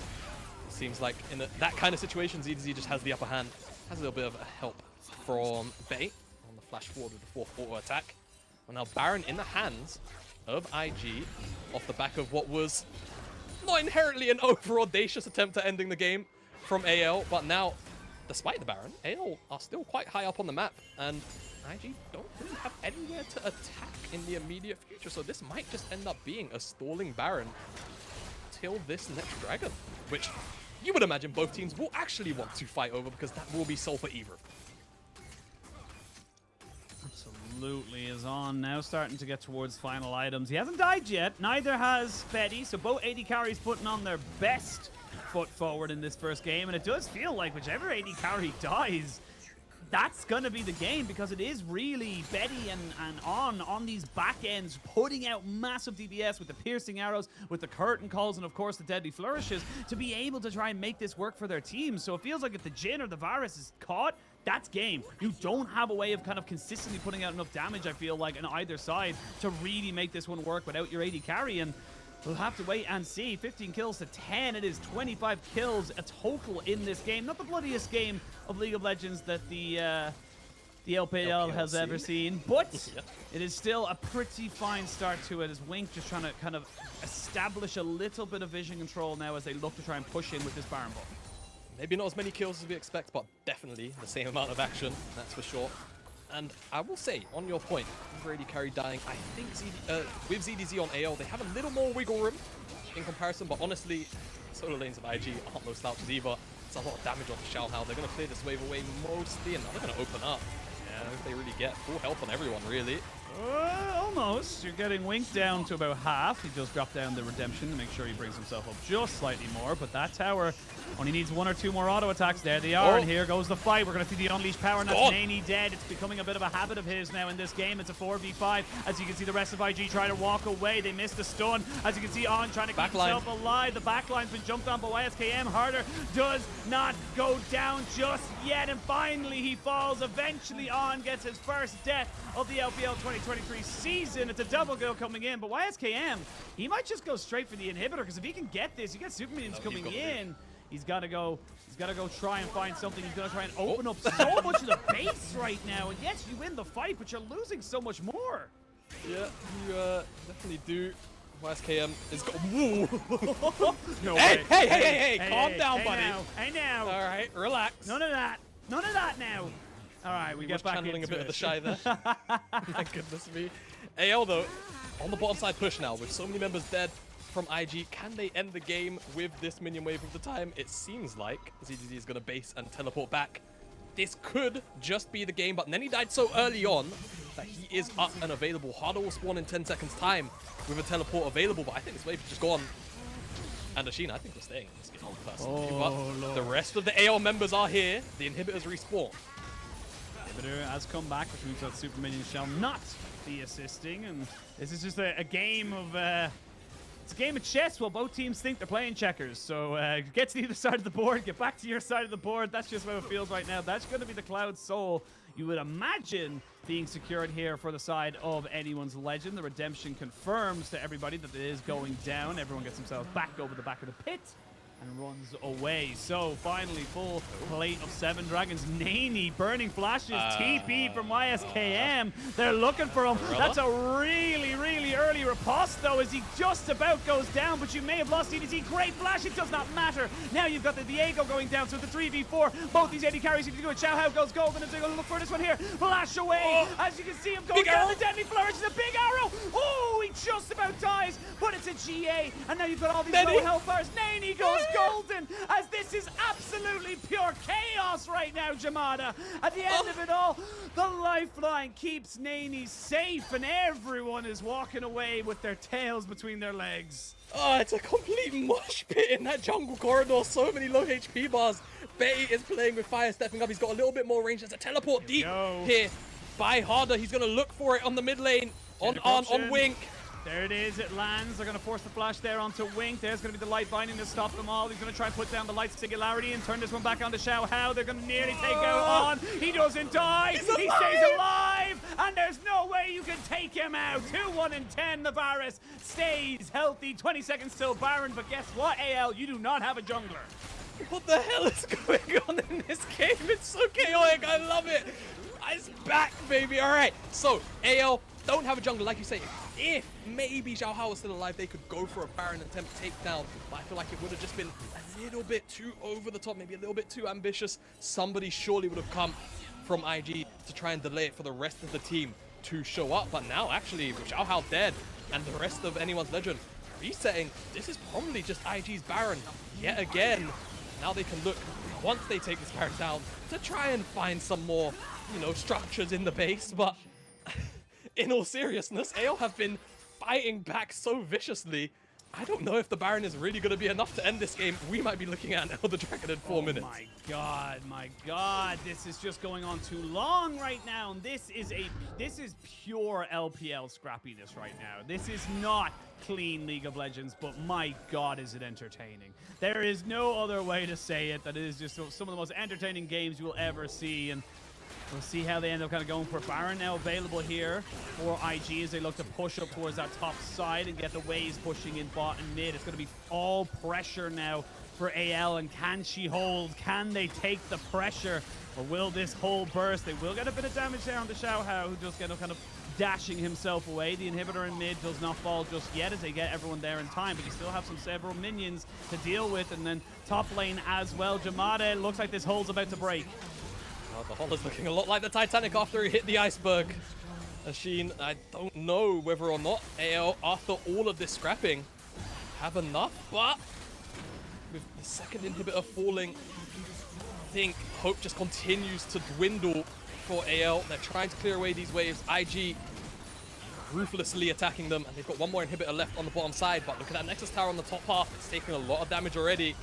[SPEAKER 2] It seems like in that kind of situation, ZDZ just has the upper hand. Has a little bit of help from Bait on the flash forward with the 4th auto attack. And now Baron in the hands of IG off the back of what was not inherently an over-audacious attempt at ending the game from AL. But now, despite the Baron, AL are still quite high up on the map, and IG don't really have anywhere to attack in the immediate future. So this might just end up being a stalling Baron till this next dragon, which you would imagine both teams will actually want to fight over, because that will be soul for either.
[SPEAKER 1] Absolutely is On now starting to get towards final items. He hasn't died yet. Neither has Betty. So both AD carries putting on their best foot forward in this first game. And it does feel like whichever AD carry dies, that's going to be the game, because it is really Betty and on these back ends putting out massive DPS with the piercing arrows, with the curtain calls, and of course the deadly flourishes to be able to try and make this work for their team. So it feels like if the Jhin or the Varus is caught, that's game. You don't have a way of kind of consistently putting out enough damage, I feel like, on either side to really make this one work without your AD carry. And we'll have to wait and see. 15 kills to 10. It is 25 kills a total in this game. Not the bloodiest game of League of Legends that the LPL has ever seen, but it is still a pretty fine start to it, as Wink just trying to kind of establish a little bit of vision control now as they look to try and push in with this Baron ball.
[SPEAKER 2] Maybe not as many kills as we expect, but definitely the same amount of action, that's for sure. And I will say, on your point, Brady carry dying, I think with ZDZ on AL, they have a little more wiggle room in comparison, but honestly, solo lanes of IG aren't no slouches either. It's a lot of damage off Xiaohao. They're going to clear this wave away mostly, and now they're going to open up. Yeah, if they really get full health on everyone, really.
[SPEAKER 1] Almost. almost. You're getting Wink down to about half. He does drop down the Redemption to make sure he brings himself up just slightly more. But that tower only needs 1 or 2 more auto attacks. There they are. And here goes the fight. We're going to see the Unleashed power. And that's neny dead. It's becoming a bit of a habit of his now in this game. It's a 4v5. As you can see, the rest of IG trying to walk away. They missed the stun. As you can see, On trying to keep himself alive. The backline's been jumped on, but YSKM harder does not go down just yet. And finally, he falls. Eventually, On gets his first death of the LPL 2023 season. It's a double kill coming in, but YSKM, he might just go straight for the inhibitor, because if he can get this, you got super minions coming in. He's got to go try and find something. He's going to try and open up so much of the base right now. And yes, you win the fight, but you're losing so much more.
[SPEAKER 2] Yeah, you definitely do. YSKM is
[SPEAKER 1] No
[SPEAKER 2] hey,
[SPEAKER 1] way.
[SPEAKER 2] hey, calm down, buddy.
[SPEAKER 1] Hey now.
[SPEAKER 2] All right, relax.
[SPEAKER 1] None of that now. All right, we get back
[SPEAKER 2] channeling
[SPEAKER 1] into
[SPEAKER 2] a bit of the shy there. My goodness me. AL though, on the bottom side push now with so many members dead from IG. Can they end the game with this minion wave of the time? It seems like ZDZ is going to base and teleport back. This could just be the game, but neny died so early on that he is up and available. Harder will spawn in 10 seconds time with a teleport available, but I think this wave is just gone. And Oisin, I think we're staying in this game personally. But the rest of the AL members are here. The inhibitors respawn.
[SPEAKER 1] Inhibitor has come back, which means that super minion shall not be assisting. And this is just a game of it's a game of chess while both teams think they're playing checkers. So get to either side of the board, get back to your side of the board. That's just how it feels right now. That's going to be the Cloud Soul, you would imagine, being secured here for the side of anyone's Legend. The Redemption confirms to everybody that it is going down. Everyone gets themselves back over the back of the pit and runs away. So finally, full plate of 7 dragons. neny burning flashes, TP from YSKM. They're looking for him. That's a really, really early riposte though, as he just about goes down, but you may have lost EDC. Great flash, it does not matter. Now you've got the Viego going down, so the 3v4. Both these AD carries need to do it. Xiaohao goes golden, and they're going to look for this one here. Flash away, as you can see him going down. The deadly flourish is a big arrow. Oh, he just about dies, but it's a GA, and now you've got all these low health bars. neny goes golden, as this is absolutely pure chaos right now, Jamada. At the end of it all, the lifeline keeps neny safe, and everyone is walking away with their tails between their legs.
[SPEAKER 2] Oh, it's a complete mosh pit in that jungle corridor. So many low HP bars. Betty is playing with fire, stepping up. He's got a little bit more range. There's a teleport deep here by Harder. He's going to look for it on the mid lane, on Wink.
[SPEAKER 1] There it is, it lands. They're going to force the flash there onto Wink. There's going to be the light binding to stop them all. He's going to try and put down the light singularity and turn this one back onto Xiaohao. They're going to nearly take out On. He doesn't die. He stays alive. And there's no way you can take him out. 2-1-10. The Varus stays healthy. 20 seconds till Baron. But guess what, AL? You do not have a jungler.
[SPEAKER 2] What the hell is going on in this game? It's so chaotic. I love it. It's back, baby. All right. So, AL don't have a jungler, like you say. If maybe Xiaohao was still alive, they could go for a Baron attempt takedown. But I feel like it would have just been a little bit too over the top, maybe a little bit too ambitious. Somebody surely would have come from IG to try and delay it for the rest of the team to show up. But now, actually, with Xiaohao dead and the rest of anyone's Legend resetting, this is probably just IG's Baron yet again. Now they can look, once they take this Baron down, to try and find some more, you know, structures in the base. But in all seriousness, AL have been fighting back so viciously. I don't know if the Baron is really going to be enough to end this game. We might be looking at an Elder Dragon in 4 minutes.
[SPEAKER 1] My God, this is just going on too long right now. And this is pure LPL scrappiness right now. This is not clean League of Legends, but my God, is it entertaining. There is no other way to say it. That it is just some of the most entertaining games you will ever see. And we'll see how they end up kind of going for Baron now available here for IG as they look to push up towards that top side and get the waves pushing in bot and mid. It's going to be all pressure now for AL, and can she hold? Can they take the pressure, or will this whole burst? They will get a bit of damage there on the Xiaohao, who just kind of dashing himself away. The inhibitor in mid does not fall just yet as they get everyone there in time, but you still have several minions to deal with, and then top lane as well. Jamada, it looks like this hole's about to break.
[SPEAKER 2] The hull is looking a lot like the Titanic after he hit the iceberg. Oisin, I don't know whether or not AL, after all of this scrapping, have enough, but with the second inhibitor falling, I think hope just continues to dwindle for AL. They're trying to clear away these waves. IG ruthlessly attacking them, and they've got one more inhibitor left on the bottom side, but look at that Nexus Tower on the top half. It's taking a lot of damage already.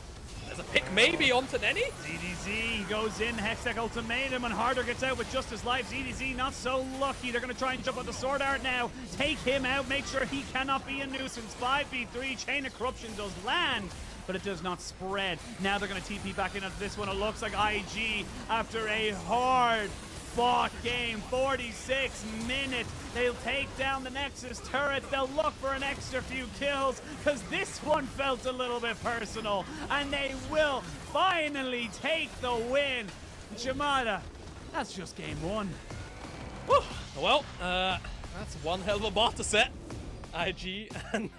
[SPEAKER 2] There's a pick maybe onto neny.
[SPEAKER 1] ZDZ goes in, Hextech ultimatum, and Harder gets out with just his life. ZDZ not so lucky. They're going to try and jump onto SwordArt now. Take him out, make sure he cannot be a nuisance. 5v3, Chain of Corruption does land, but it does not spread. Now they're going to TP back in onto this one. It looks like IG, after a hard fought game, 46 minutes. They'll take down the Nexus turrets. They'll look for an extra few kills because this one felt a little bit personal, and they will finally take the win. Jamada, that's just game one.
[SPEAKER 2] Whew. Well, that's one hell of a bar to set. IG and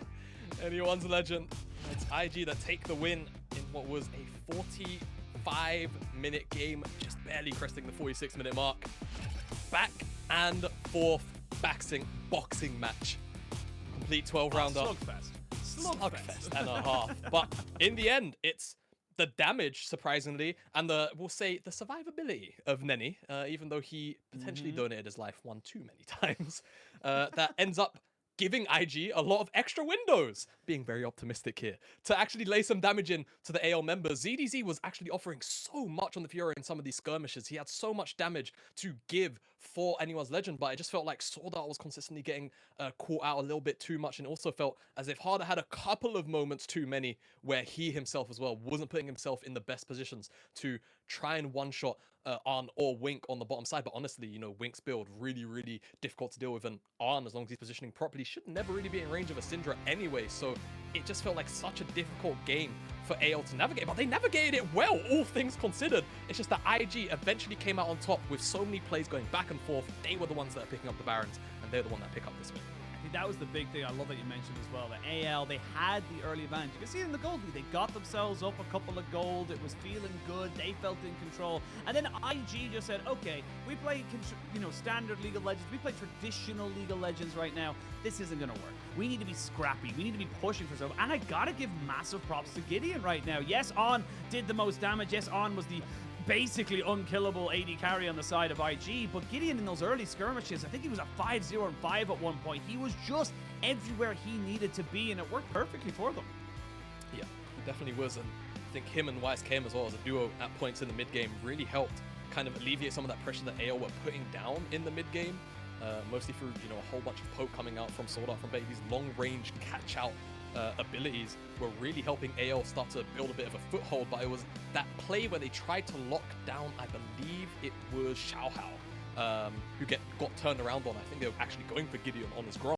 [SPEAKER 2] anyone's legend. It's IG that take the win in what was a 45-minute game, just barely cresting the 46-minute mark. Back and forth boxing match. Complete 12-rounder. Slugfest and a half. But in the end, it's the damage, surprisingly, and we'll say the survivability of neny, even though he potentially donated his life one too many times, that ends up giving IG a lot of extra windows, being very optimistic here, to actually lay some damage in to the AL members. ZDZ was actually offering so much on the Fiora in some of these skirmishes. He had so much damage to give for anyone's legend, but it just felt like SwordArt was consistently getting caught out a little bit too much, and also felt as if Harder had a couple of moments too many where he himself as well wasn't putting himself in the best positions to try and one-shot Arn or Wink on the bottom side. But honestly, you know, Wink's build really difficult to deal with, and Arn, as long as he's positioning properly, should never really be in range of a Syndra anyway. So it just felt like such a difficult game for AL to navigate, but they navigated it well, all things considered. It's just that IG eventually came out on top with so many plays going back and forth. They were the ones that are picking up the Barons, and they're the one that pick up this win.
[SPEAKER 1] I think that was the big thing. I love that you mentioned as well. The AL, they had the early advantage. You can see it in the gold lead. They got themselves up a couple of gold. It was feeling good. They felt in control. And then IG just said, okay, we play, you know, standard League of Legends. We play traditional League of Legends right now. This isn't going to work. We need to be scrappy. We need to be pushing for stuff. And I got to give massive props to Gideon right now. Yes, On did the most damage. Yes, On was the basically unkillable AD carry on the side of IG, but Gideon in those early skirmishes, I think he was a 5-0 and 5 at one point. He was just everywhere he needed to be, and it worked perfectly for them.
[SPEAKER 2] Yeah, he definitely was, and I think him and YSKM as well as a duo at points in the mid game really helped kind of alleviate some of that pressure that AO were putting down in the mid game, mostly through, you know, a whole bunch of poke coming out from SwordArt, from these long range catch out abilities were really helping AL start to build a bit of a foothold. But it was that play where they tried to lock down, I believe it was Xiaohao, who got turned around on. I think they were actually going for Gideon on his ground.